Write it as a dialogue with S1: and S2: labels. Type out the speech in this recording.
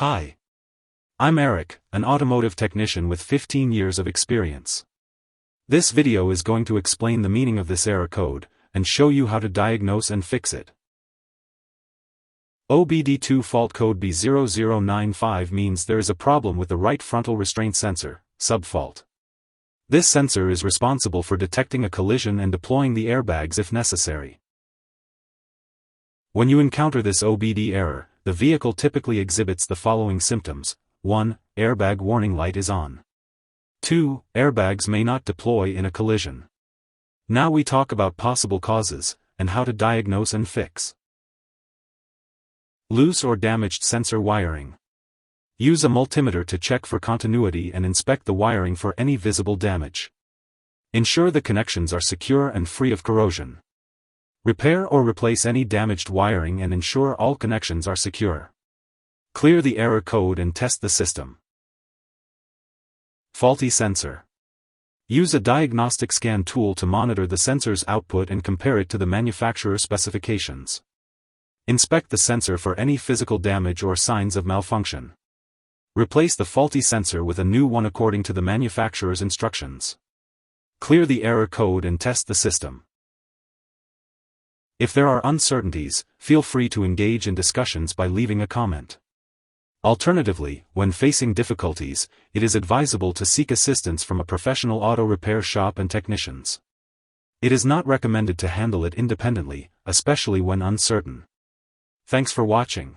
S1: Hi. I'm Eric, an automotive technician with 15 years of experience. This video is going to explain the meaning of this error code, and show you how to diagnose and fix it. OBD-II fault code B0095 means there is a problem with the right frontal restraint sensor, subfault. This sensor is responsible for detecting a collision and deploying the airbags if necessary. When you encounter this OBD error, the vehicle typically exhibits the following symptoms. 1. Airbag warning light is on. 2. Airbags may not deploy in a collision. Now we talk about possible causes, and how to diagnose and fix. Loose or damaged sensor wiring. Use a multimeter to check for continuity and inspect the wiring for any visible damage. Ensure the connections are secure and free of corrosion. Repair or replace any damaged wiring and ensure all connections are secure. Clear the error code and test the system. Faulty sensor. Use a diagnostic scan tool to monitor the sensor's output and compare it to the manufacturer specifications. Inspect the sensor for any physical damage or signs of malfunction. Replace the faulty sensor with a new one according to the manufacturer's instructions. Clear the error code and test the system. If there are uncertainties, feel free to engage in discussions by leaving a comment. Alternatively, when facing difficulties, it is advisable to seek assistance from a professional auto repair shop and technicians. It is not recommended to handle it independently, especially when uncertain. Thanks for watching.